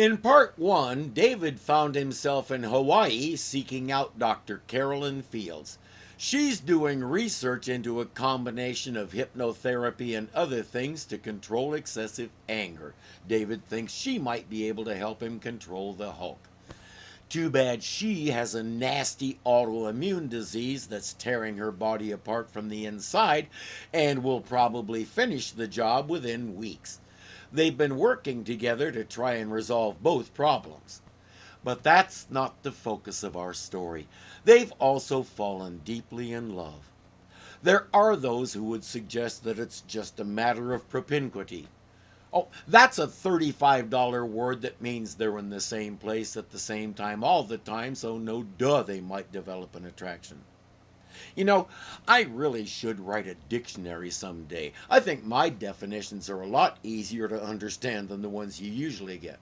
In part 1, David found himself in Hawaii seeking out Dr. Carolyn Fields. She's doing research into a combination of hypnotherapy and other things to control excessive anger. David thinks she might be able to help him control the Hulk. Too bad she has a nasty autoimmune disease that's tearing her body apart from the inside and will probably finish the job within weeks. They've been working together to try and resolve both problems. But that's not the focus of our story. They've also fallen deeply in love. There are those who would suggest that it's just a matter of propinquity. Oh, that's a $35 word that means they're in the same place at the same time all the time, so no duh they might develop an attraction. You know, I really should write a dictionary someday. I think my definitions are a lot easier to understand than the ones you usually get.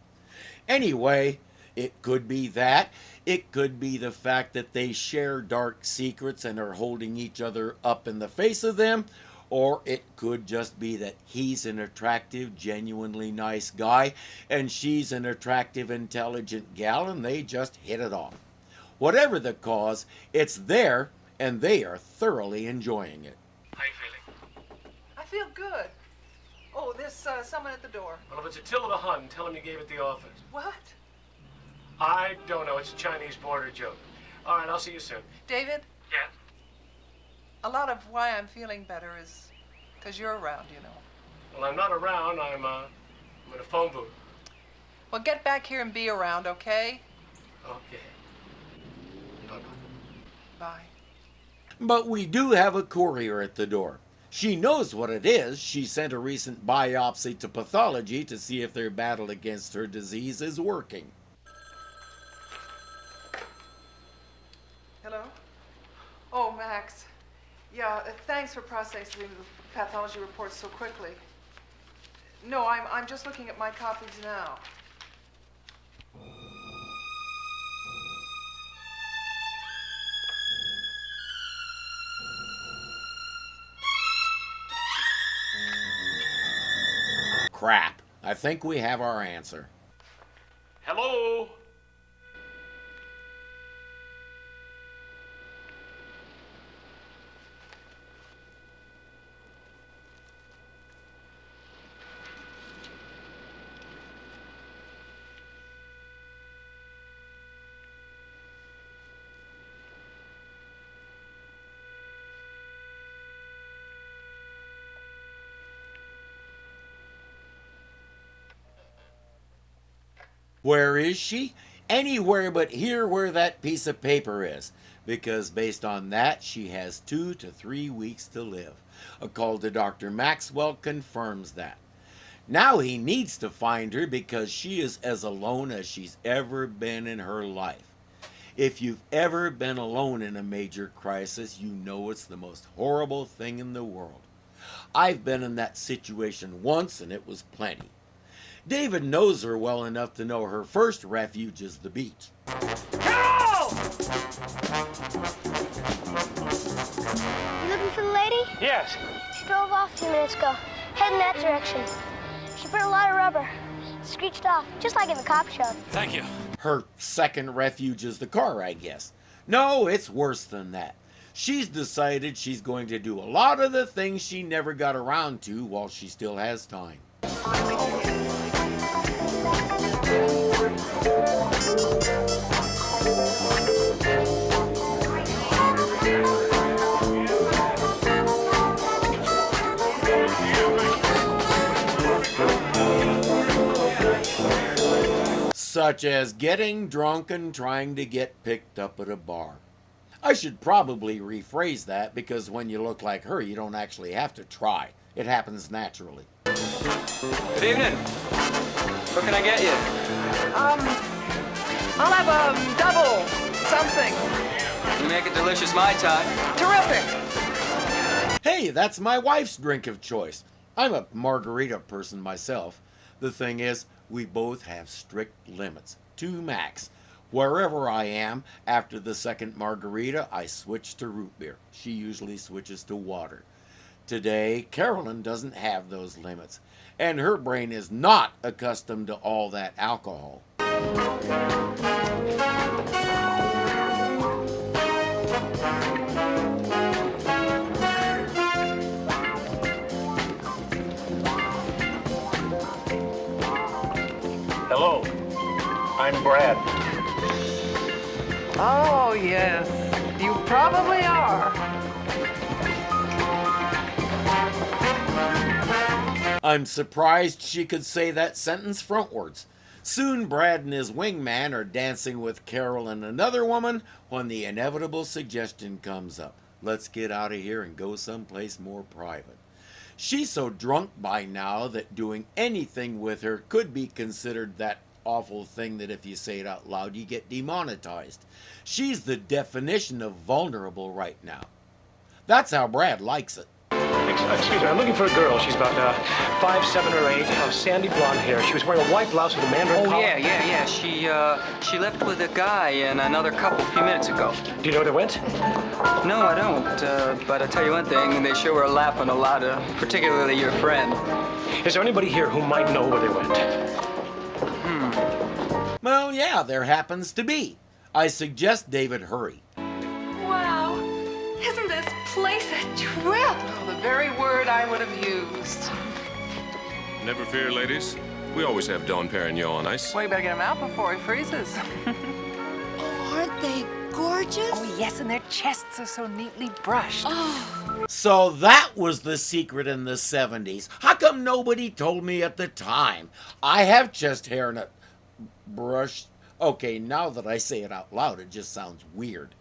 Anyway, it could be that. It could be the fact that they share dark secrets and are holding each other up in the face of them. Or it could just be that he's an attractive, genuinely nice guy, and she's an attractive, intelligent gal, and they just hit it off. Whatever the cause, it's there, and they are thoroughly enjoying it. How you feeling? I feel good. Oh, there's someone at the door. Well, if it's Attila Hun, tell him you gave it the office. What? I don't know. It's a Chinese border joke. All right, I'll see you soon. David? Yeah? A lot of why I'm feeling better is because you're around, you know. Well, I'm not around. I'm in a phone booth. Well, get back here and be around, okay? Okay. Bye-bye. Bye. But we do have a courier at the door. She knows what it is. She sent a recent biopsy to pathology to see if their battle against her disease is working. Hello? Oh, Max. Yeah, thanks for processing the pathology reports so quickly. No, I'm just looking at my copies now. Crap. I think we have our answer. Hello? Where is she? Anywhere but here where that piece of paper is. Because based on that, she has 2 to 3 weeks to live. A call to Dr. Maxwell confirms that. Now he needs to find her because she is as alone as she's ever been in her life. If you've ever been alone in a major crisis, you know it's the most horrible thing in the world. I've been in that situation once and it was plenty. David knows her well enough to know her first refuge is the beach. Carol! You looking for the lady? Yes. She drove off a few minutes ago, heading that direction. She burned a lot of rubber. Screeched off, just like in the cop show. Thank you. Her second refuge is the car, I guess. No, it's worse than that. She's decided she's going to do a lot of the things she never got around to while she still has time. Such as getting drunk and trying to get picked up at a bar. I should probably rephrase that because when you look like her, you don't actually have to try. It happens naturally. Good evening. What can I get you? I'll have a double something. You make a delicious Mai Tai. Terrific. Hey, that's my wife's drink of choice. I'm a margarita person myself. The thing is, we both have strict limits. 2 max. Wherever I am, after the second margarita, I switch to root beer. She usually switches to water. Today, Carolyn doesn't have those limits, and her brain is not accustomed to all that alcohol. Hello, I'm Brad. Oh, yes. You probably are. I'm surprised she could say that sentence frontwards. Soon Brad and his wingman are dancing with Carolyn, another woman, when the inevitable suggestion comes up. Let's get out of here and go someplace more private. She's so drunk by now that doing anything with her could be considered that awful thing that if you say it out loud you get demonetized. She's the definition of vulnerable right now. That's how Brad likes it. Excuse me, I'm looking for a girl. She's about 5, 7, or 8, sandy blonde hair. She was wearing a white blouse with a mandarin collar. Yeah. She left with a guy and another couple a few minutes ago. Do you know where they went? No, I don't. But I'll tell you one thing, they sure were laughing a lot, particularly your friend. Is there anybody here who might know where they went? Well, yeah, there happens to be. I suggest David hurry. Wow, isn't this place a trip? Oh, the very word I would have used. Never fear, ladies. We always have Dom Perignon on ice. Well, you better get him out before he freezes. Aren't they gorgeous? Oh, yes, and their chests are so neatly brushed. So that was the secret in the 70s. How come nobody told me at the time? I have chest hair and a brush. Okay, now that I say it out loud, it just sounds weird.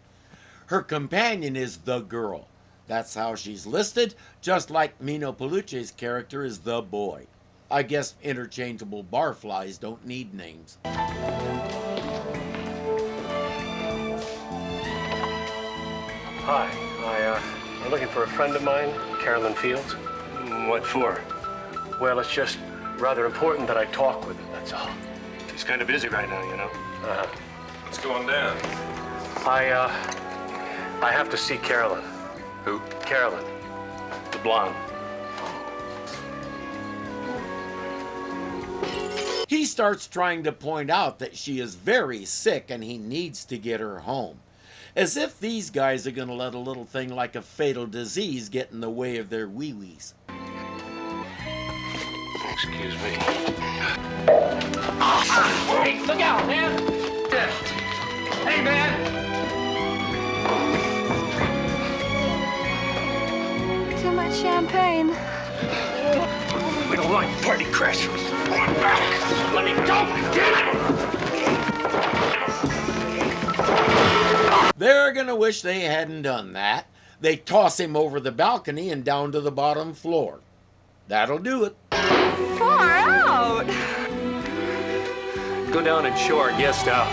Her companion is the girl. That's how she's listed, just like Mino Peluche's character is the boy. I guess interchangeable barflies don't need names. Hi, I'm looking for a friend of mine, Carolyn Fields. What for? Well, it's just rather important that I talk with her, that's all. She's kind of busy right now, you know. What's going down? I have to see Carolyn. Who? Carolyn, the blonde. He starts trying to point out that she is very sick and he needs to get her home. As if these guys are going to let a little thing like a fatal disease get in the way of their wee-wees. Excuse me. Hey, look out, man! Hey, man! Too much champagne. We don't like party crashers. Let me go! Damn it! They're going to wish they hadn't done that. They toss him over the balcony and down to the bottom floor. That'll do it. Far out. Go down and show our guest out.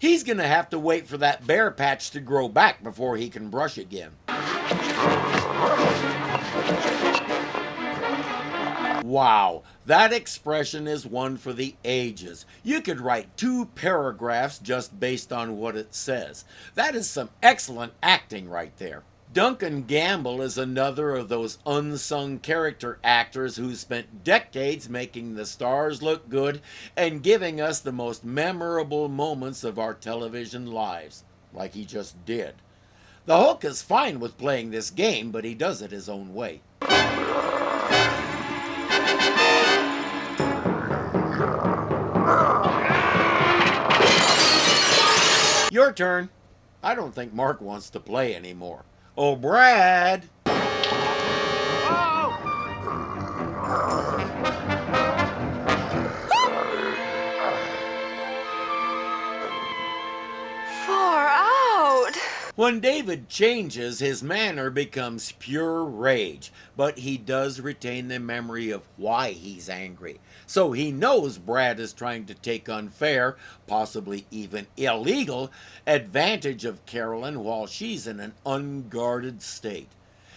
He's going to have to wait for that bare patch to grow back before he can brush again. Wow, that expression is one for the ages. You could write 2 paragraphs just based on what it says. That is some excellent acting right there. Duncan Gamble is another of those unsung character actors who spent decades making the stars look good and giving us the most memorable moments of our television lives, like he just did. The Hulk is fine with playing this game, but he does it his own way. Your turn. I don't think Mark wants to play anymore. Oh, Brad! Far out. When David changes, his manner becomes pure rage, but he does retain the memory of why he's angry. So he knows Brad is trying to take unfair, possibly even illegal, advantage of Carolyn while she's in an unguarded state.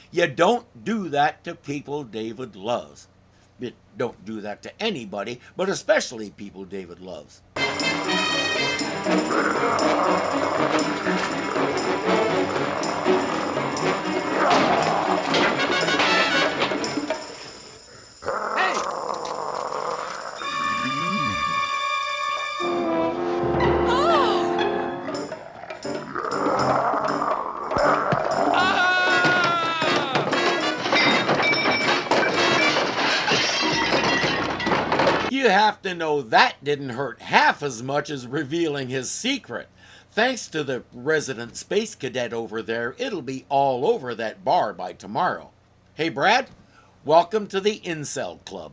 You don't do that to people David loves. You don't do that to anybody, but especially people David loves. You have to know that didn't hurt half as much as revealing his secret. Thanks to the resident space cadet over there, it'll be all over that bar by tomorrow. Hey Brad, welcome to the Incel Club.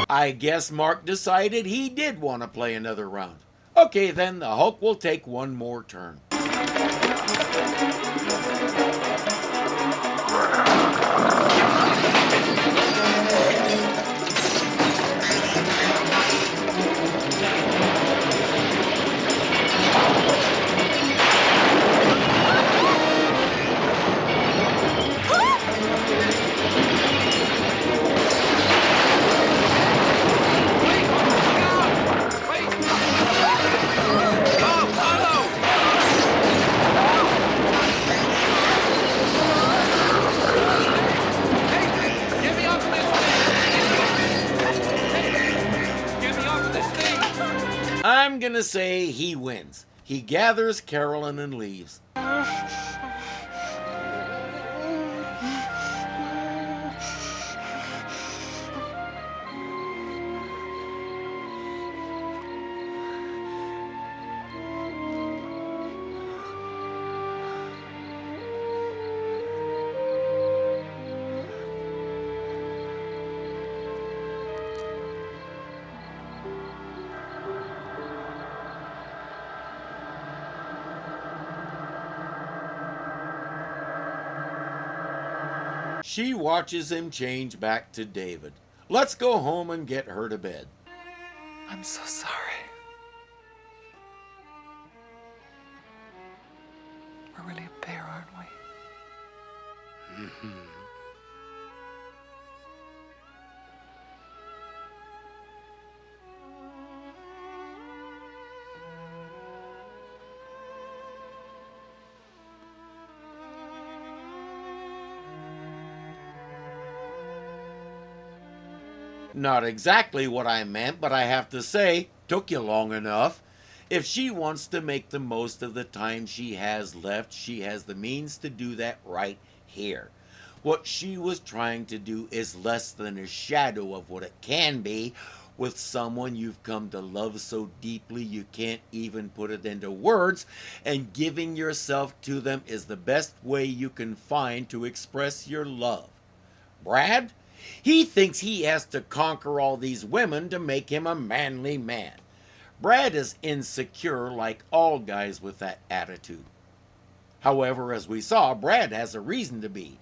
I guess Mark decided he did want to play another round. Okay then, the Hulk will take one more turn. I'm gonna say he wins. He gathers Carolyn and leaves. She watches him change back to David. Let's go home and get her to bed. I'm so sorry. We're really a pair, aren't we? Mm-hmm. Not exactly what I meant, but I have to say, took you long enough. If she wants to make the most of the time she has left, she has the means to do that right here. What she was trying to do is less than a shadow of what it can be with someone you've come to love so deeply you can't even put it into words, and giving yourself to them is the best way you can find to express your love. Brad? He thinks he has to conquer all these women to make him a manly man. Brad is insecure like all guys with that attitude. However, as we saw, Brad has a reason to be.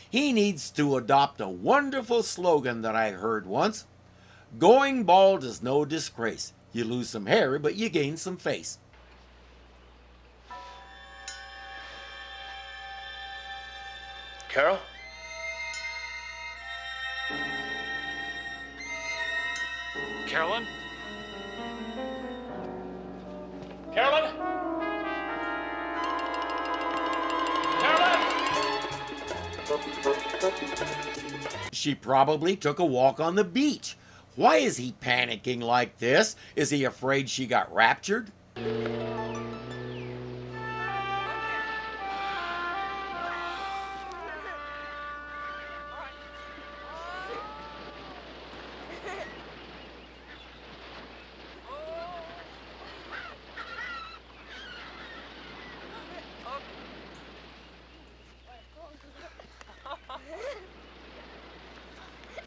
He needs to adopt a wonderful slogan that I heard once. Going bald is no disgrace. You lose some hair, but you gain some face. Carol? Carolyn? Carolyn? Carolyn? She probably took a walk on the beach. Why is he panicking like this? Is he afraid she got raptured?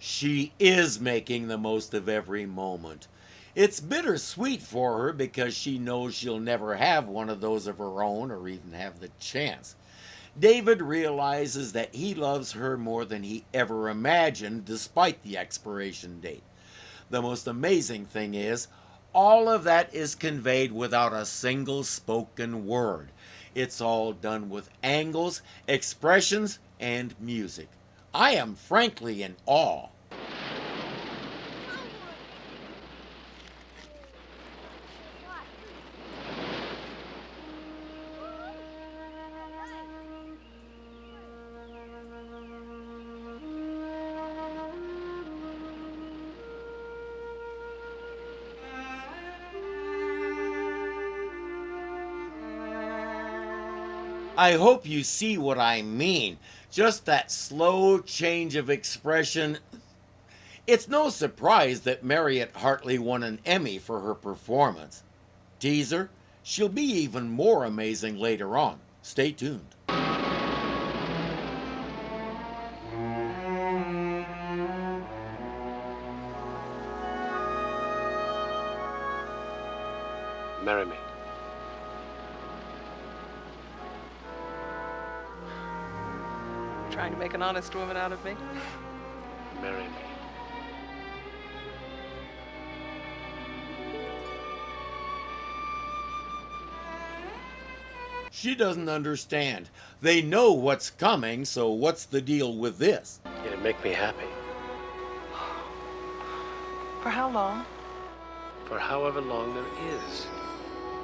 She is making the most of every moment. It's bittersweet for her because she knows she'll never have one of those of her own or even have the chance. David realizes that he loves her more than he ever imagined despite the expiration date. The most amazing thing is, all of that is conveyed without a single spoken word. It's all done with angles, expressions, and music. I am frankly in awe. I hope you see what I mean. Just that slow change of expression. It's no surprise that Mariette Hartley won an Emmy for her performance. Teaser, she'll be even more amazing later on. Stay tuned. Marry me. Trying to make an honest woman out of me? Marry me. She doesn't understand. They know what's coming, so what's the deal with this? It'd make me happy. For how long? For however long there is.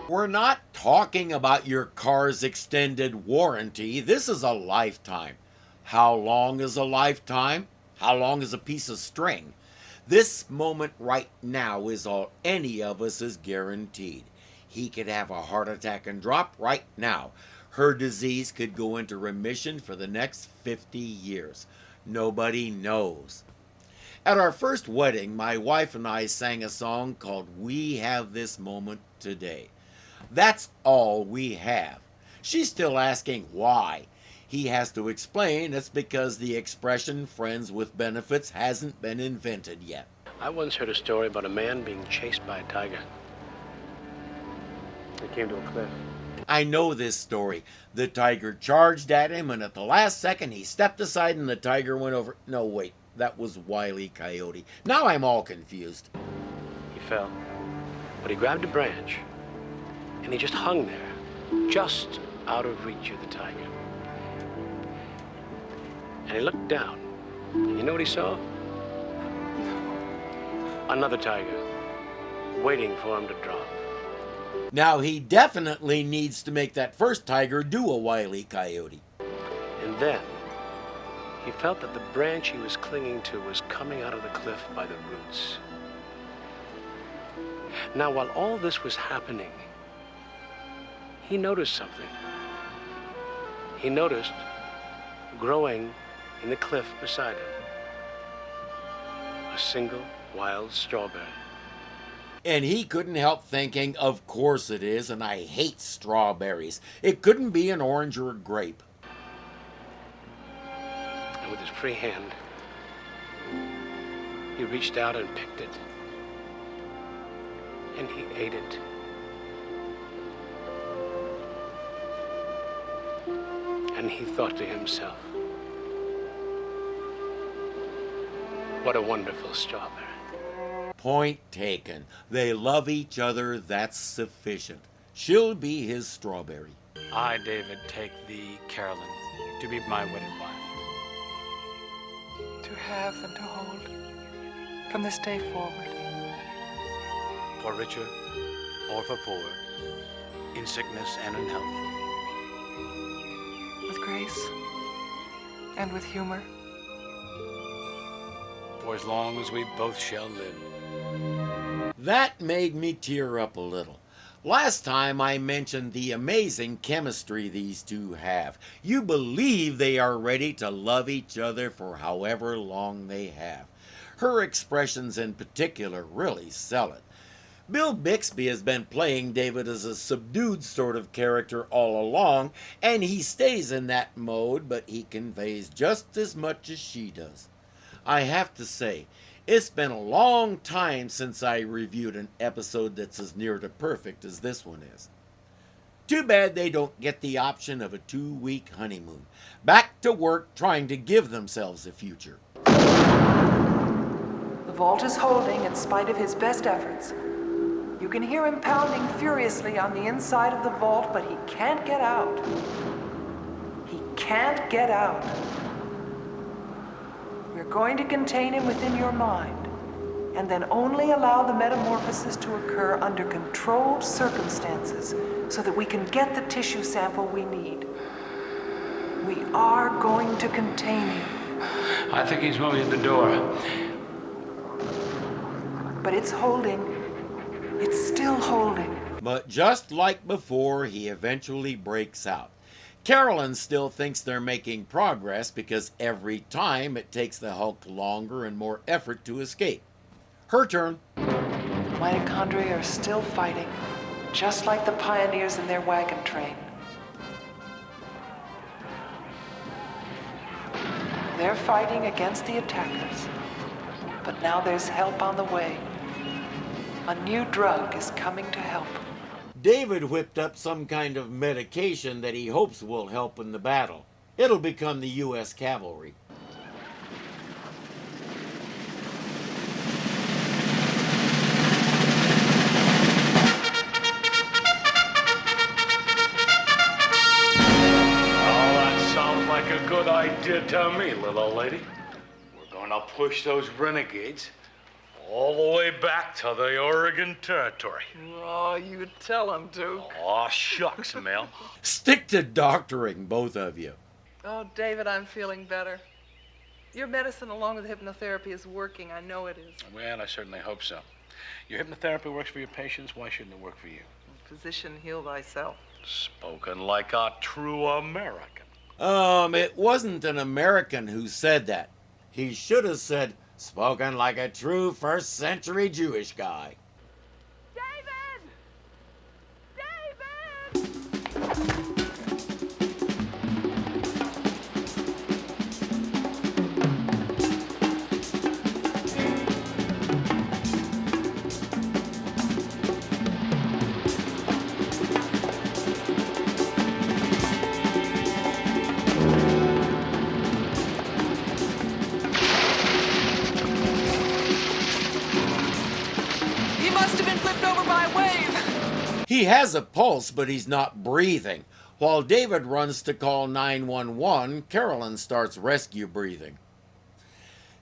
We're not talking about your car's extended warranty. This is a lifetime. How long is a lifetime? How long is a piece of string? This moment right now is all any of us is guaranteed. He could have a heart attack and drop right now. Her disease could go into remission for the next 50 years. Nobody knows. At our first wedding, my wife and I sang a song called "We Have This Moment Today." That's all we have. She's still asking why. He has to explain it's because the expression "friends with benefits" hasn't been invented yet. I once heard a story about a man being chased by a tiger. He came to a cliff. I know this story. The tiger charged at him, and at the last second he stepped aside and the tiger went over. No, wait, that was Wile E. Coyote. Now I'm all confused. He fell, but he grabbed a branch, and he just hung there, just out of reach of the tiger. And he looked down, and you know what he saw? Another tiger, waiting for him to drop. Now he definitely needs to make that first tiger do a Wile E. Coyote. And then, he felt that the branch he was clinging to was coming out of the cliff by the roots. Now, while all this was happening, he noticed something. He noticed, growing in the cliff beside him, a single wild strawberry. And he couldn't help thinking, of course it is, and I hate strawberries. It couldn't be an orange or a grape. And with his free hand, he reached out and picked it. And he ate it. And he thought to himself, what a wonderful strawberry. Point taken. They love each other, that's sufficient. She'll be his strawberry. I, David, take thee, Carolyn, to be my wedded wife. To have and to hold from this day forward. For richer or for poor, in sickness and in health. With grace and with humor. For as long as we both shall live. That made me tear up a little. Last time I mentioned the amazing chemistry these two have. You believe they are ready to love each other for however long they have. Her expressions in particular really sell it. Bill Bixby has been playing David as a subdued sort of character all along, and he stays in that mode, but he conveys just as much as she does. I have to say, It's been a long time since I reviewed an episode that's as near to perfect as this one is. Too bad they don't get the option of a 2-week honeymoon. Back to work trying to give themselves a future. The vault is holding in spite of his best efforts. You can hear him pounding furiously on the inside of the vault, but he can't get out. He can't get out. We're going to contain him within your mind, and then only allow the metamorphosis to occur under controlled circumstances so that we can get the tissue sample we need. We are going to contain him. I think he's moving at the door. But it's holding. It's still holding. But just like before, he eventually breaks out. Carolyn still thinks they're making progress because every time it takes the Hulk longer and more effort to escape. Her turn. Mitochondria are still fighting, just like the pioneers in their wagon train. They're fighting against the attackers, but now there's help on the way. A new drug is coming to help. David whipped up some kind of medication that he hopes will help in the battle. It'll become the U.S. cavalry. Like a good idea to me, little lady. We're gonna push those renegades all the way back to the Oregon Territory. Oh, you tell him, Duke. Aw, shucks, Mel. Stick to doctoring, both of you. Oh, David, I'm feeling better. Your medicine along with hypnotherapy is working. I know it is. Well, I certainly hope so. Your hypnotherapy works for your patients. Why shouldn't it work for you? Physician, heal thyself. Spoken like a true American. It wasn't an American who said that. He should have said, spoken like a true first-century Jewish guy. David! David! He has a pulse, but he's not breathing. While David runs to call 911, Carolyn starts rescue breathing.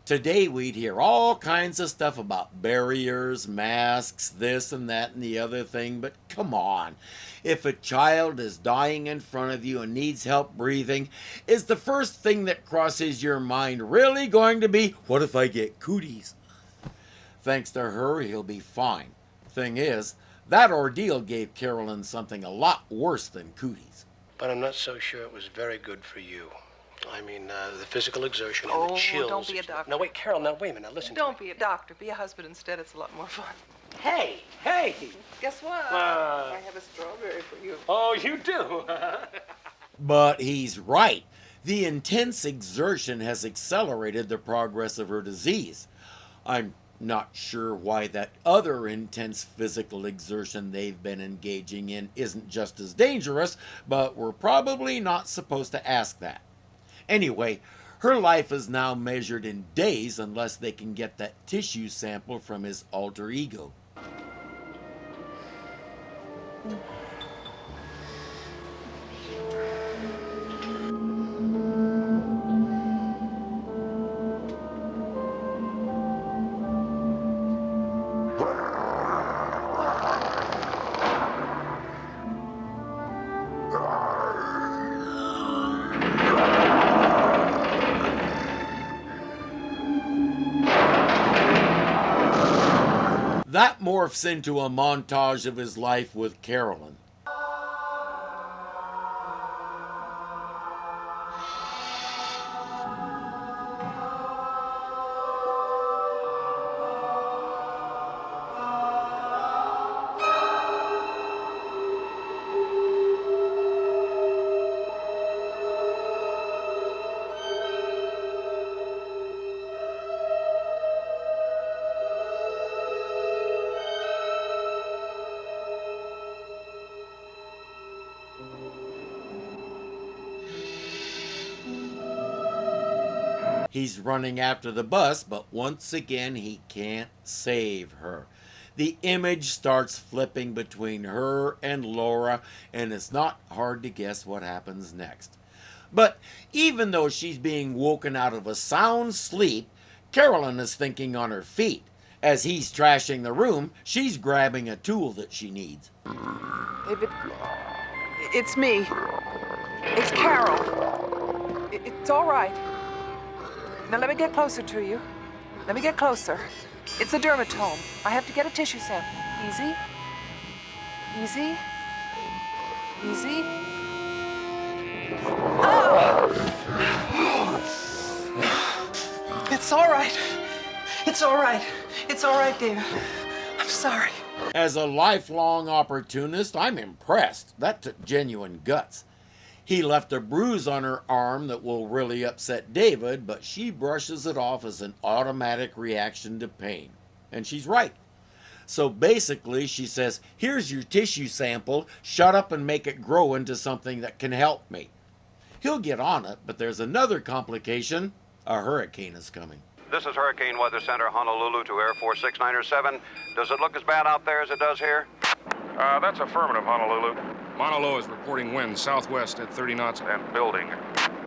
Today we'd hear all kinds of stuff about barriers, masks, this and that and the other thing, but come on. If a child is dying in front of you and needs help breathing, is the first thing that crosses your mind really going to be, what if I get cooties? Thanks to her, he'll be fine. Thing is, that ordeal gave Carolyn something a lot worse than cooties. But I'm not so sure it was very good for you. I mean, the physical exertion and the chills. Oh, don't be a doctor. Now, wait, Carol, now, wait a minute. Now, listen to me. Don't be a doctor. Be a husband instead. It's a lot more fun. Hey, hey! Guess what? I have a strawberry for you. Oh, you do? But he's right. The intense exertion has accelerated the progress of her disease. I'm not sure why that other intense physical exertion they've been engaging in isn't just as dangerous, but we're probably not supposed to ask that. Anyway, her life is now measured in days unless they can get that tissue sample from his alter ego. That morphs into a montage of his life with Carolyn. He's running after the bus, but once again he can't save her. The image starts flipping between her and Laura, and it's not hard to guess what happens next. But even though she's being woken out of a sound sleep, Carolyn is thinking on her feet. As he's trashing the room, she's grabbing a tool that she needs. David, it's me. It's Carol. It's all right. Now let me get closer to you. Let me get closer. It's a dermatome. I have to get a tissue sample. Easy. Easy. Easy. Oh! It's all right. It's all right. It's all right, David. I'm sorry. As a lifelong opportunist, I'm impressed. That took genuine guts. He left a bruise on her arm that will really upset David, but she brushes it off as an automatic reaction to pain. And she's right. So basically, she says, here's your tissue sample, shut up and make it grow into something that can help me. He'll get on it, but there's another complication. A hurricane is coming. This is Hurricane Weather Center, Honolulu to Air Force 697. Does it look as bad out there as it does here? That's affirmative, Honolulu. Mauna Loa is reporting winds southwest at 30 knots and building.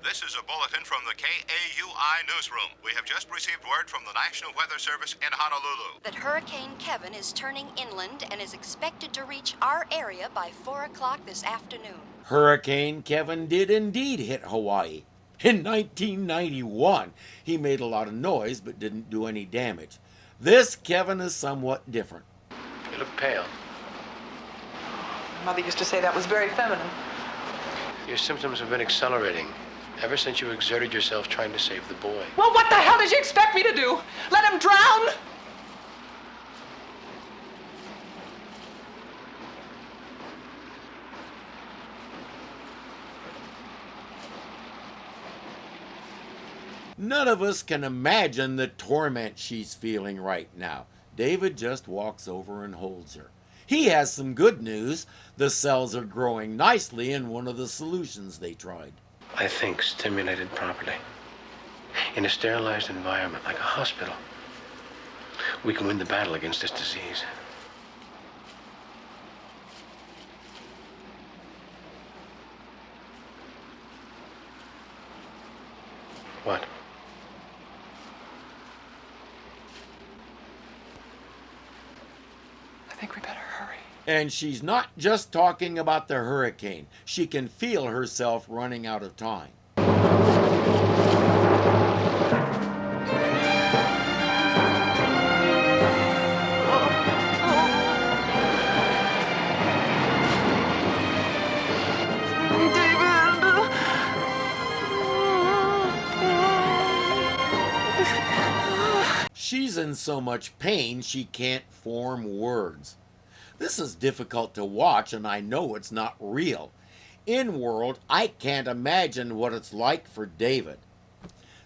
This is a bulletin from the KAUI newsroom. We have just received word from the National Weather Service in Honolulu that Hurricane Kevin is turning inland and is expected to reach our area by 4 o'clock this afternoon. Hurricane Kevin did indeed hit Hawaii. In 1991, he made a lot of noise but didn't do any damage. This Kevin is somewhat different. You look pale. Mother used to say that was very feminine. Your symptoms have been accelerating ever since you exerted yourself trying to save the boy. Well, what the hell did you expect me to do? Let him drown? None of us can imagine the torment she's feeling right now. David just walks over and holds her. He has some good news. The cells are growing nicely in one of the solutions they tried. I think stimulated properly, in a sterilized environment like a hospital, we can win the battle against this disease. What? I think we better hurry. And she's not just talking about the hurricane. She can feel herself running out of time. She's in so much pain she can't form words. This is difficult to watch, and I know it's not real. In world, I can't imagine what it's like for David.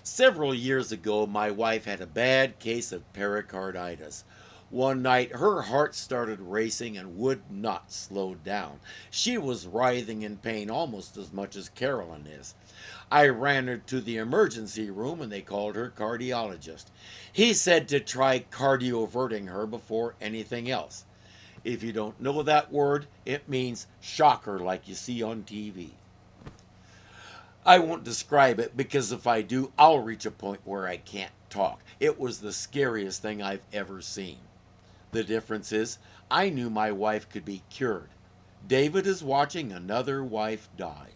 Several years ago, my wife had a bad case of pericarditis. One night, her heart started racing and would not slow down. She was writhing in pain almost as much as Carolyn is. I ran her to the emergency room and they called her cardiologist. He said to try cardioverting her before anything else. If you don't know that word, it means shocker like you see on TV. I won't describe it because if I do, I'll reach a point where I can't talk. It was the scariest thing I've ever seen. The difference is, I knew my wife could be cured. David is watching another wife die.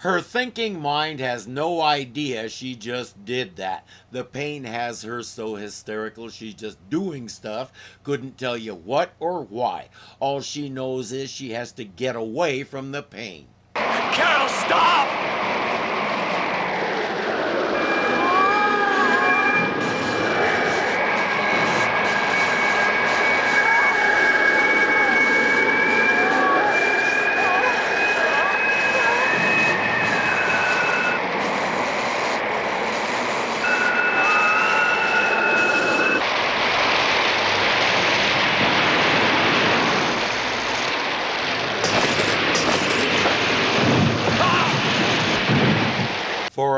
Her thinking mind has no idea she just did that. The pain has her so hysterical she's just doing stuff, couldn't tell you what or why. All she knows is she has to get away from the pain. Carol, stop!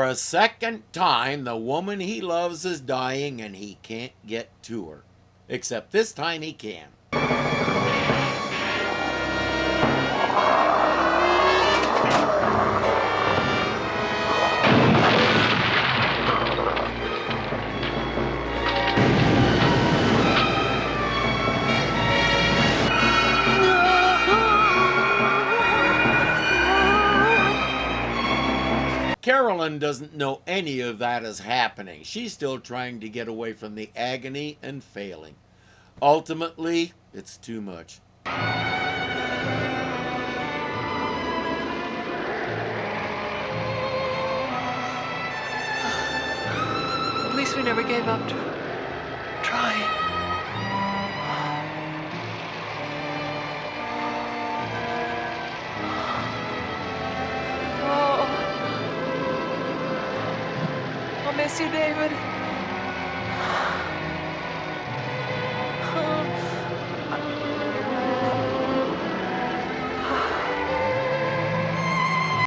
For a second time, the woman he loves is dying and he can't get to her. Except this time he can. Carolyn doesn't know any of that is happening. She's still trying to get away from the agony and failing. Ultimately, it's too much. At least we never gave up trying. I'll miss you, David.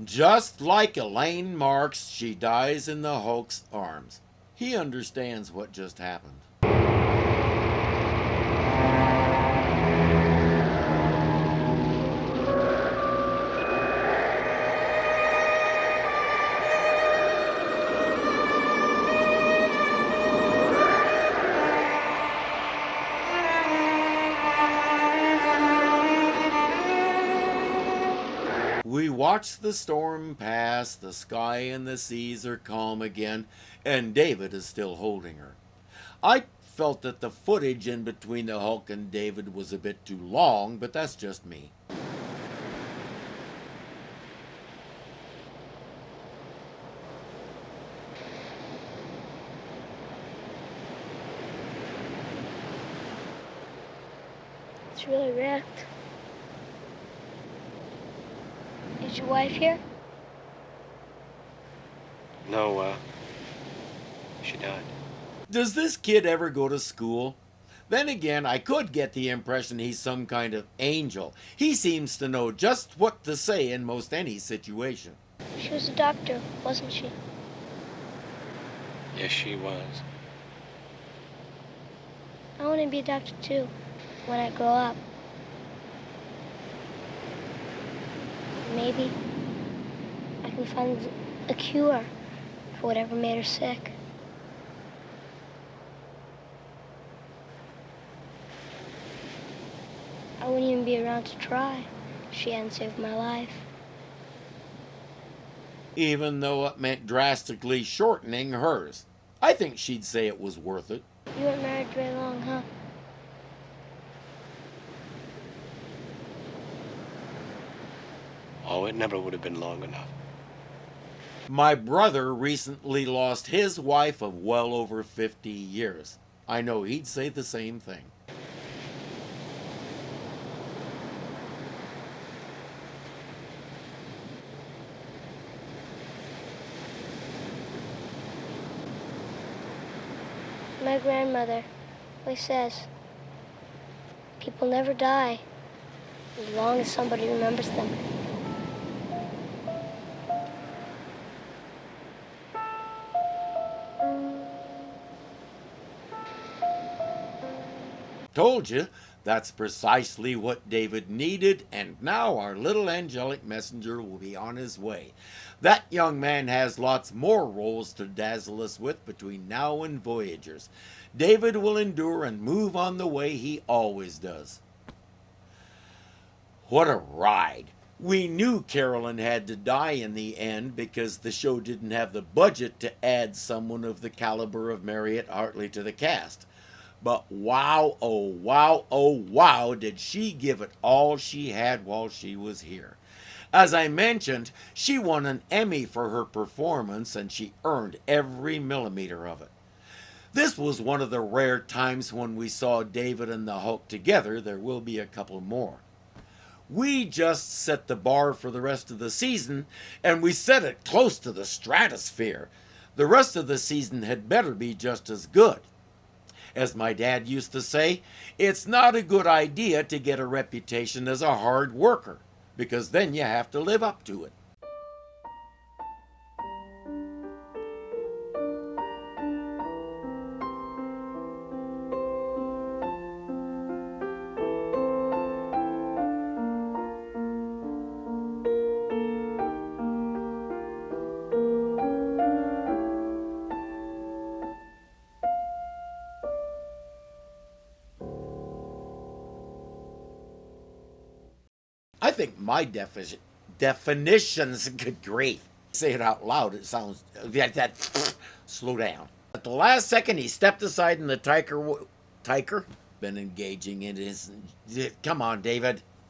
Just like Elaine Marks, she dies in the Hulk's arms. He understands what just happened. We watch the storm pass, the sky and the seas are calm again, and David is still holding her. I felt that the footage in between the Hulk and David was a bit too long, but that's just me. It's really wrecked. Is your wife here? No, she died. Does this kid ever go to school? Then again, I could get the impression he's some kind of angel. He seems to know just what to say in most any situation. She was a doctor, wasn't she? Yes, she was. I want to be a doctor too, when I grow up. Maybe I can find a cure for whatever made her sick. I wouldn't even be around to try if she hadn't saved my life. Even though it meant drastically shortening hers. I think she'd say it was worth it. You weren't married very long, huh? Oh, it never would have been long enough. My brother recently lost his wife of well over 50 years. I know he'd say the same thing. My grandmother always says, people never die as long as somebody remembers them. Told you, that's precisely what David needed, and now our little angelic messenger will be on his way. That young man has lots more roles to dazzle us with between now and Voyagers. David will endure and move on the way he always does. What a ride! We knew Carolyn had to die in the end because the show didn't have the budget to add someone of the caliber of Mariette Hartley to the cast. But wow, oh wow, did she give it all she had while she was here. As I mentioned, she won an Emmy for her performance and she earned every millimeter of it. This was one of the rare times when we saw David and the Hulk together. There will be a couple more. We just set the bar for the rest of the season, and we set it close to the stratosphere. The rest of the season had better be just as good. As my dad used to say, it's not a good idea to get a reputation as a hard worker, because then you have to live up to it. think my definitions, good grief. Say it out loud, it sounds, that slow down. At the last second, he stepped aside and the tiger, been engaging in his, come on, David.